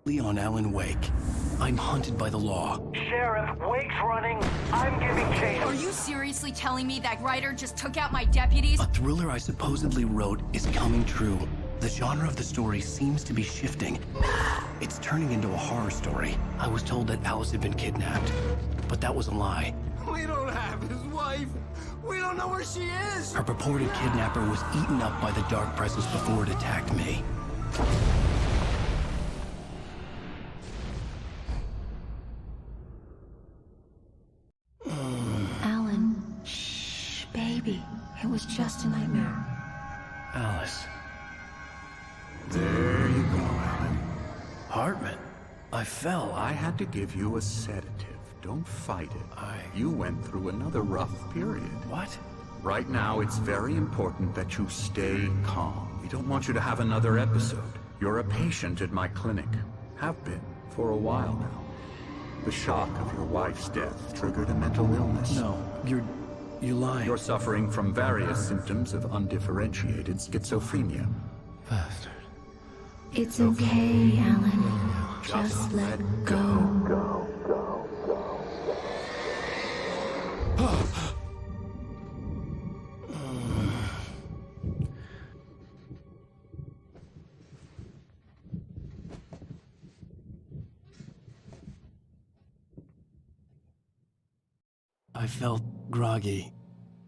On Alan Wake. I'm hunted by the law. Sheriff, Wake's running. I'm giving chase. Are you seriously telling me that writer just took out my deputies? A thriller I supposedly wrote is coming true. The genre of the story seems to be shifting. It's turning into a horror story. I was told that Alice had been kidnapped, but that was a lie. We don't have his wife. We don't know where she is. Her purported kidnapper was eaten up by the dark presence before it attacked me. Alan, shh, baby. It was just a nightmare. Alice. There you go, Alan. Hartman. I fell. I had to give you a sedative. Don't fight it. You went through another rough period. What? Right now, it's very important that you stay calm. We don't want you to have another episode. You're a patient at my clinic. Have been for a while now. The shock of your wife's death triggered a mental illness. No, you're lying. You're suffering from various symptoms of undifferentiated schizophrenia. Bastard. It's okay, Alan. Just let go. I felt groggy.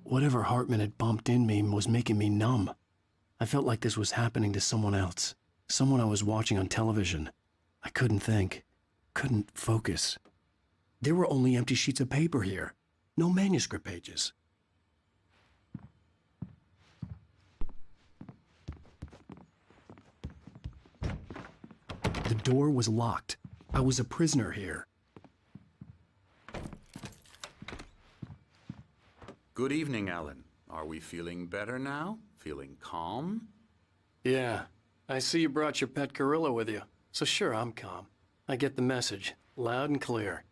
Whatever Hartman had bumped in me was making me numb. I felt like this was happening to someone else. Someone I was watching on television. I couldn't think. Couldn't focus. There were only empty sheets of paper here. No manuscript pages. The door was locked. I was a prisoner here. Good evening, Alan. Are we feeling better now? Feeling calm? Yeah. I see you brought your pet gorilla with you. So sure, I'm calm. I get the message. Loud and clear.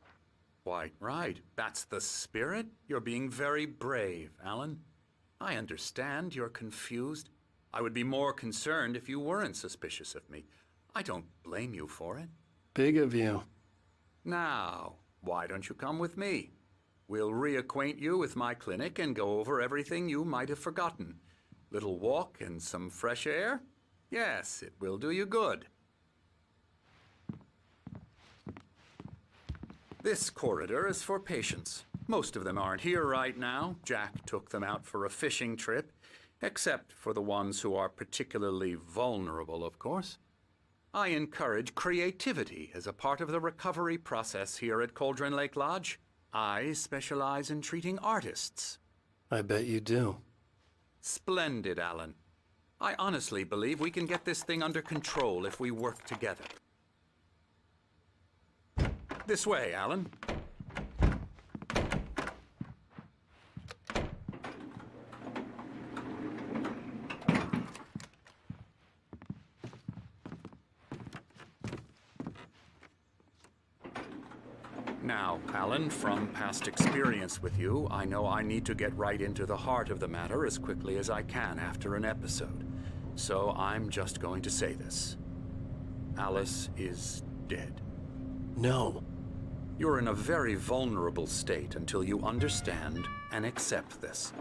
Quite right. That's the spirit. You're being very brave, Alan. I understand you're confused. I would be more concerned if you weren't suspicious of me. I don't blame you for it. Big of you. Now, why don't you come with me? We'll reacquaint you with my clinic and go over everything you might have forgotten. Little walk and some fresh air? Yes, it will do you good. This corridor is for patients. Most of them aren't here right now. Jack took them out for a fishing trip, except for the ones who are particularly vulnerable, of course. I encourage creativity as a part of the recovery process here at Cauldron Lake Lodge. I specialize in treating artists. I bet you do. Splendid, Alan. I honestly believe we can get this thing under control if we work together. This way, Alan. Now, Alan, from past experience with you, I know I need to get right into the heart of the matter as quickly as I can after an episode. So I'm just going to say this. Alice is dead. No. You're in a very vulnerable state until you understand and accept this.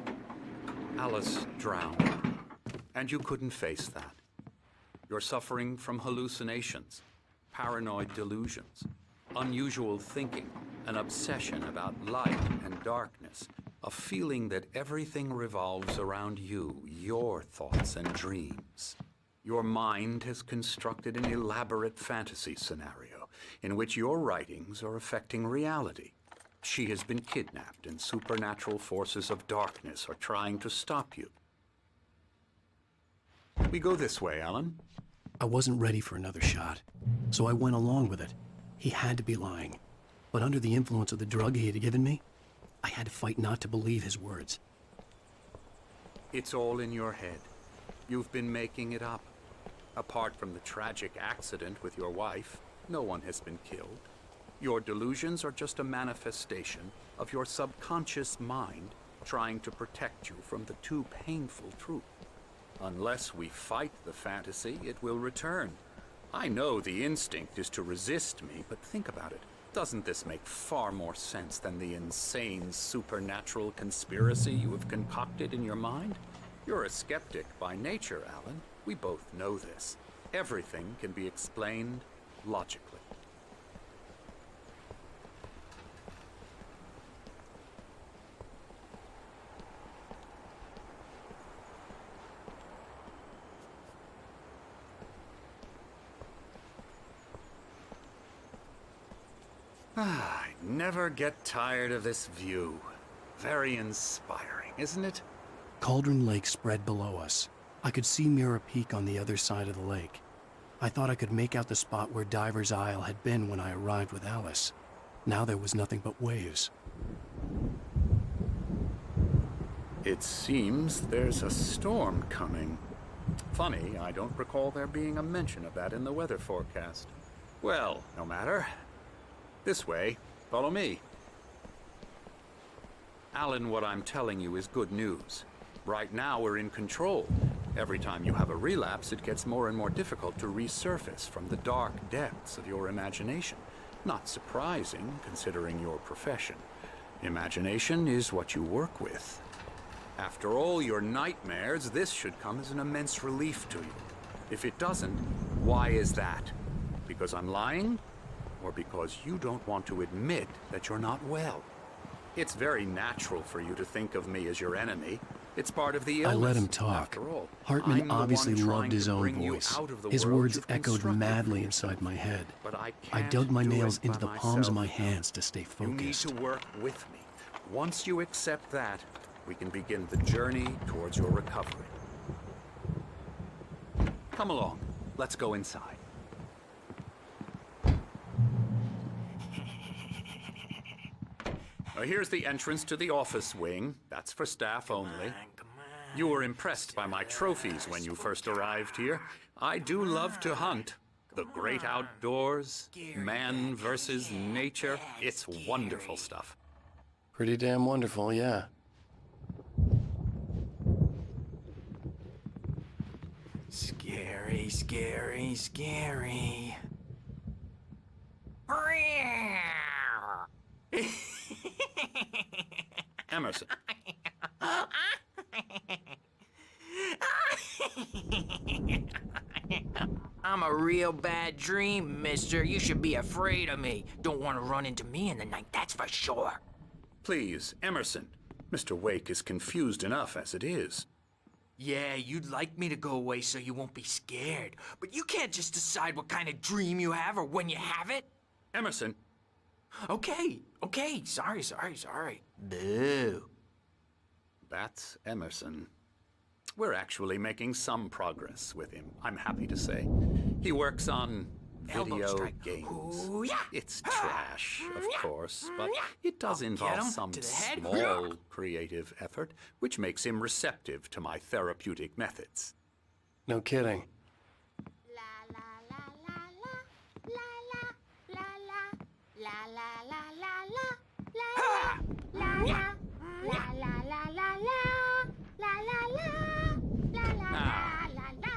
Alice drowned, and you couldn't face that. You're suffering from hallucinations, paranoid delusions, unusual thinking, an obsession about light and darkness, a feeling that everything revolves around you, your thoughts and dreams. Your mind has constructed an elaborate fantasy scenario in which your writings are affecting reality. She has been kidnapped and supernatural forces of darkness are trying to stop you. We go this way, Alan. I wasn't ready for another shot, so I went along with it. He had to be lying. But under the influence of the drug he had given me, I had to fight not to believe his words. It's all in your head. You've been making it up. Apart from the tragic accident with your wife, no one has been killed. Your delusions are just a manifestation of your subconscious mind trying to protect you from the too painful truth. Unless we fight the fantasy, it will return. I know the instinct is to resist me, but think about it. Doesn't this make far more sense than the insane supernatural conspiracy you have concocted in your mind? You're a skeptic by nature, Alan. We both know this. Everything can be explained logically. I never get tired of this view. Very inspiring, isn't it? Cauldron Lake spread below us. I could see Mirror Peak on the other side of the lake. I thought I could make out the spot where Diver's Isle had been when I arrived with Alice. Now there was nothing but waves. It seems there's a storm coming. Funny, I don't recall there being a mention of that in the weather forecast. Well, no matter. This way. Follow me. Alan, what I'm telling you is good news. Right now, we're in control. Every time you have a relapse, it gets more and more difficult to resurface from the dark depths of your imagination. Not surprising, considering your profession. Imagination is what you work with. After all your nightmares, this should come as an immense relief to you. If it doesn't, why is that? Because I'm lying? Or because you don't want to admit that you're not well? It's very natural for you to think of me as your enemy. It's part of the illness. I let him talk. After all, Hartman I'm the obviously one trying loved his to own bring you voice. out of the His world words you've echoed constructed madly for inside yourself. my head. But I I can't dug my do nails it into by the palms of my myself. hands to stay You need focused. to work with me. Once you accept that, we can begin the journey towards your recovery. Come along. Let's go inside. Now, here's the entrance to the office wing. That's for staff only. You were impressed by my trophies when you first arrived here. I do love to hunt. The great outdoors, man versus nature. It's wonderful stuff. Pretty damn wonderful, yeah. Scary, scary, scary. Emerson. I'm a real bad dream, mister. You should be afraid of me. Don't want to run into me in the night, that's for sure. Please, Emerson. Mr. Wake is confused enough as it is. Yeah, you'd like me to go away so you won't be scared. But you can't just decide what kind of dream you have or when you have it. Emerson, Okay, sorry. Boo. that's Emerson. We're actually making some progress with him, I'm happy to say. He works on Elbow video strike. games. Ooh, yeah. It's trash, of course, but it does I'll involve get him some to the head. small creative effort, which makes him receptive to my therapeutic methods. No kidding.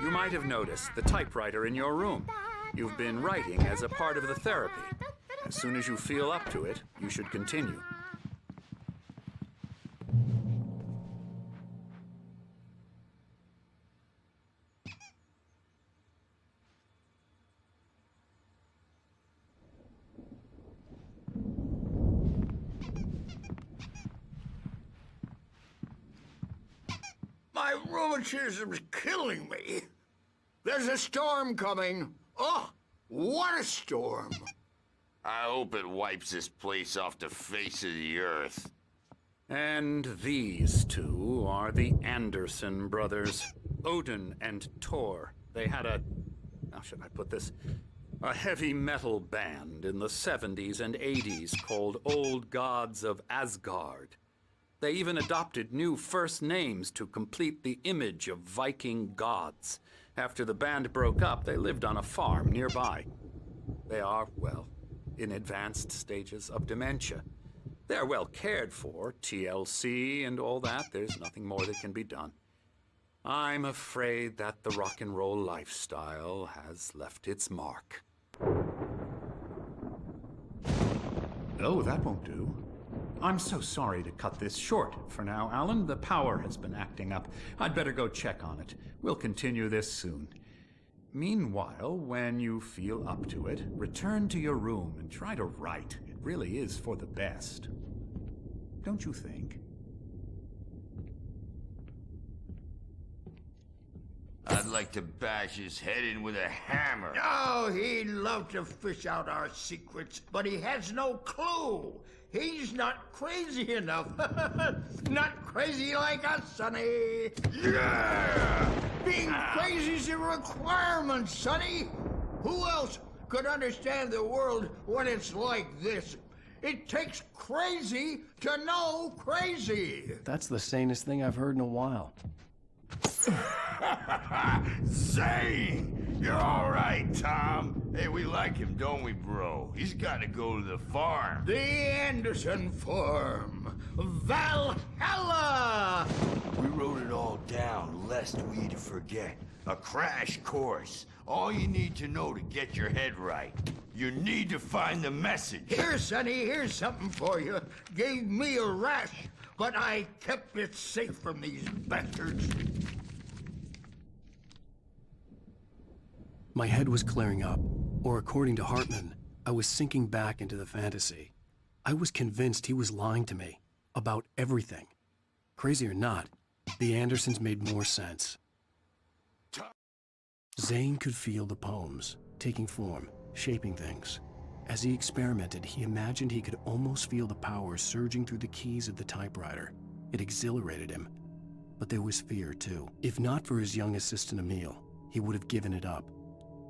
You might have noticed the typewriter in your room. You've been writing as a part of the therapy. As soon as you feel up to it, you should continue. My rheumatism's killing me. There's a storm coming. Oh, what a storm. I hope it wipes this place off the face of the earth. And these two are the Anderson brothers, Odin and Tor. They had how should I put this? A heavy metal band in the 70s and 80s called Old Gods of Asgard. They even adopted new first names to complete the image of Viking gods. After the band broke up, they lived on a farm nearby. They are, well, in advanced stages of dementia. They're well cared for, TLC and all that. There's nothing more that can be done. I'm afraid that the rock and roll lifestyle has left its mark. Oh, that won't do. I'm so sorry to cut this short for now, Alan. The power has been acting up. I'd better go check on it. We'll continue this soon. Meanwhile, when you feel up to it, return to your room and try to write. It really is for the best. Don't you think? I'd like to bash his head in with a hammer. Oh, he'd love to fish out our secrets, but he has no clue. He's not crazy enough. Not crazy like us, Sonny. Yeah! Being crazy's a requirement, Sonny. Who else could understand the world when it's like this? It takes crazy to know crazy. That's the sanest thing I've heard in a while. Zane! You're all right, Tom. Hey, we like him, don't we, bro? He's got to go to the farm. The Anderson Farm. Valhalla! We wrote it all down, lest we forget. A crash course. All you need to know to get your head right. You need to find the message. Here, Sonny, here's something for you. Gave me a rash, but I kept it safe from these bastards. My head was clearing up, or according to Hartman, I was sinking back into the fantasy. I was convinced he was lying to me about everything. Crazy or not, the Andersons made more sense. Zane could feel the poems, taking form, shaping things. As he experimented, he imagined he could almost feel the power surging through the keys of the typewriter. It exhilarated him. But there was fear, too. If not for his young assistant Emil, he would have given it up.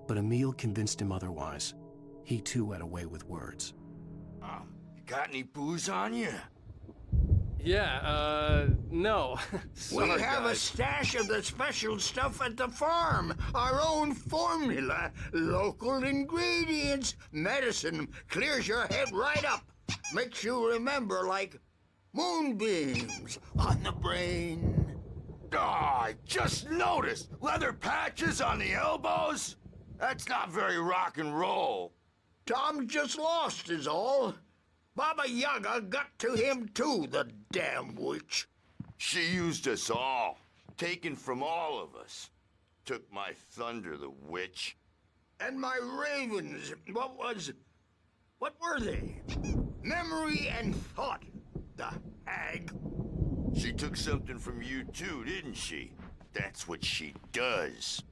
But Emil convinced him otherwise. He too had a way with words. You got any booze on you? Yeah, no. We have a stash of the special stuff at the farm. Our own formula. Local ingredients. Medicine clears your head right up. Makes you remember like moonbeams on the brain. Oh, I just noticed. Leather patches on the elbows? That's not very rock and roll. Tom just lost is all. Baba Yaga got to him too, the damn witch. She used us all. Taken from all of us. Took my thunder, the witch. And my ravens, what were they? Memory and thought, the hag. She took something from you too, didn't she? That's what she does.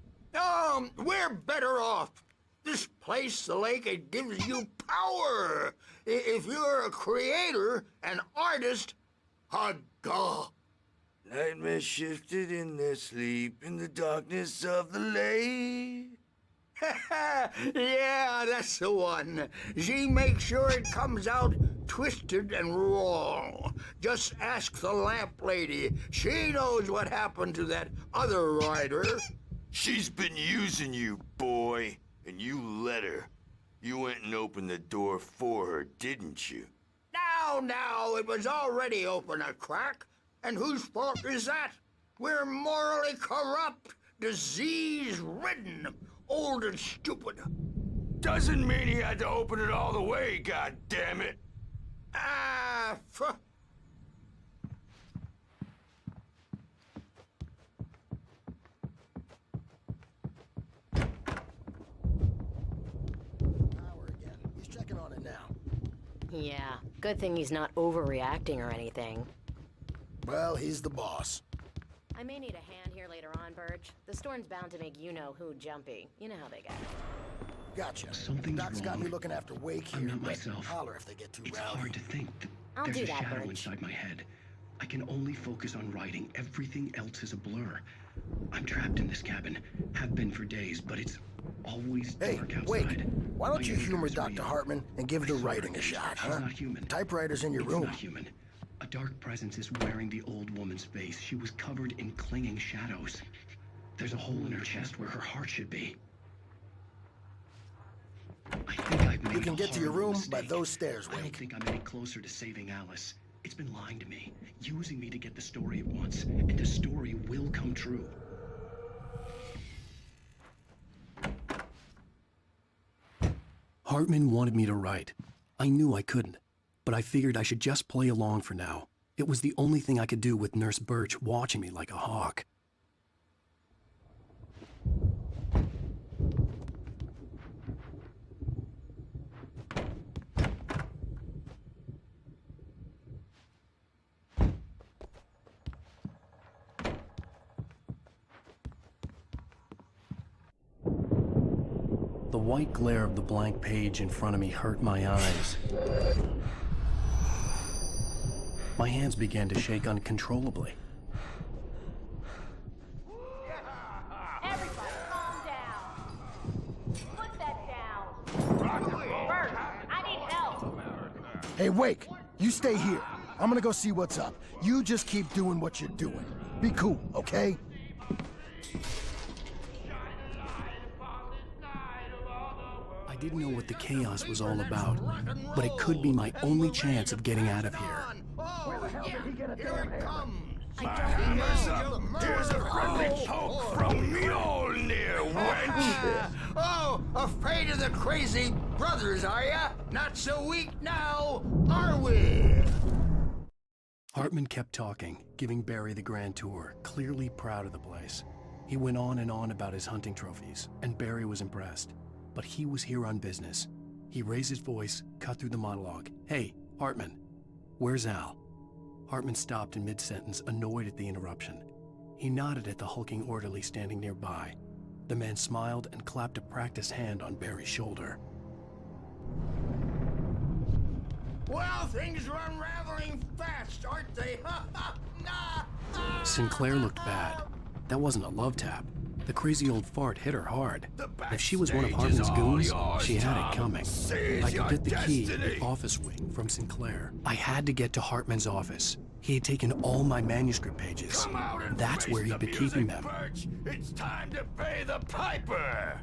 We're better off. This place, the lake, it gives you power. If you're a creator, an artist, a god. Nightmares shifted in their sleep in the darkness of the lake. Yeah, that's the one. She makes sure it comes out twisted and raw. Just ask the lamp lady. She knows what happened to that other writer. She's been using you, boy, and you let her. You went and opened the door for her, didn't you? Now, it was already open a crack. And whose fault is that? We're morally corrupt, disease-ridden, old and stupid. Doesn't mean he had to open it all the way, goddammit. He's checking on it now. Yeah, good thing he's not overreacting or anything. Well, he's the boss. I may need a hand here later on, Birch. The storm's bound to make you-know-who jumpy. You know how they get. Gotcha. Something's Doc's got wrong. me looking after Wake here. I'm not but myself. Holler if they get too It's rowdy. hard to think. I'll There's do a that, shadow Birch. inside my head. I can only focus on writing. Everything else is a blur. I'm trapped in this cabin. Have been for days, but it's always Hey, dark outside. Wake, why don't My you anger humor is Dr. real. Hartman and give the I saw her writing a face. shot, She's huh? not human. Typewriter's in your It's room. not human. A dark presence is wearing the old woman's face. She was covered in clinging shadows. There's a hole in her chest where her heart should be. I think I've made You can a get to your horrible room by mistake. those stairs, I don't Wake. think I'm any closer to saving Alice. It's been lying to me, using me to get the story it wants, and the story will come true. Hartman wanted me to write. I knew I couldn't, but I figured I should just play along for now. It was the only thing I could do with Nurse Birch watching me like a hawk. The white glare of the blank page in front of me hurt my eyes. My hands began to shake uncontrollably. Everybody, calm down. Put that down. Bert, I need help. Hey, Wake, you stay here. I'm gonna go see what's up. You just keep doing what you're doing. Be cool, okay? I didn't know what the chaos was all about, but it could be my only chance of getting out of here. Where the hell did he get a damn My hammer's up. Here's a friendly poke from Mjolnir, wench. Oh, afraid of the crazy brothers, are ya? Not so weak now, are we? Hartman kept talking, giving Barry the grand tour, clearly proud of the place. He went on and on about his hunting trophies, and Barry was impressed. But he was here on business. He raised his voice, cut through the monologue. Hey, Hartman, where's Al? Hartman stopped in mid-sentence, annoyed at the interruption. He nodded at the hulking orderly standing nearby. The man smiled and clapped a practiced hand on Barry's shoulder. Well, things are unraveling fast, aren't they? Sinclair looked bad. That wasn't a love tap. The crazy old fart hit her hard. If she was one of Hartman's goons, she had it coming. I could get the key in the office wing from Sinclair. I had to get to Hartman's office. He had taken all my manuscript pages. That's where he'd been keeping them. Birch. It's time to pay the piper.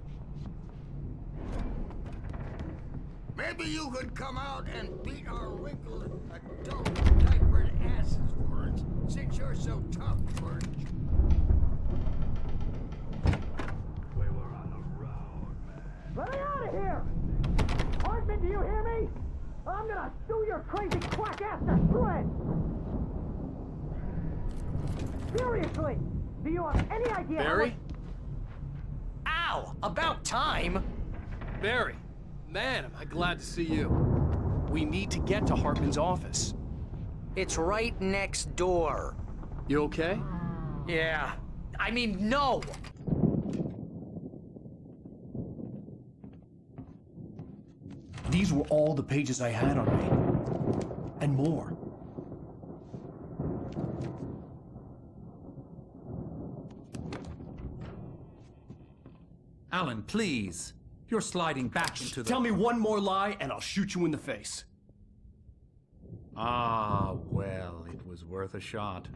Maybe you could come out and beat our wrinkled adult diapered asses for us, since you're so tough, Birch. Let me out of here! Hartman, do you hear me? I'm gonna sue your crazy quack ass to shreds! Seriously! Do you have any idea Barry? Ow! About time! Barry, man, am I glad to see you. We need to get to Hartman's office. It's right next door. You okay? Yeah. I mean, no! These were all the pages I had on me. And more. Alan, please. You're sliding back into the... Tell me one more lie and I'll shoot you in the face. Ah, well, it was worth a shot.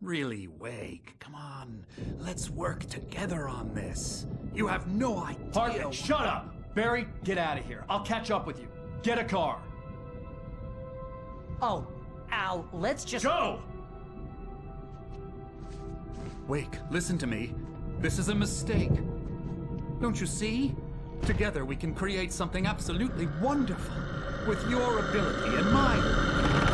Really, Wake, come on. Let's work together on this. You have no idea... Hartman, shut up! Barry, get out of here. I'll catch up with you. Get a car. Oh, Al, let's just... Go! Wake, listen to me. This is a mistake. Don't you see? Together we can create something absolutely wonderful. With your ability and mine.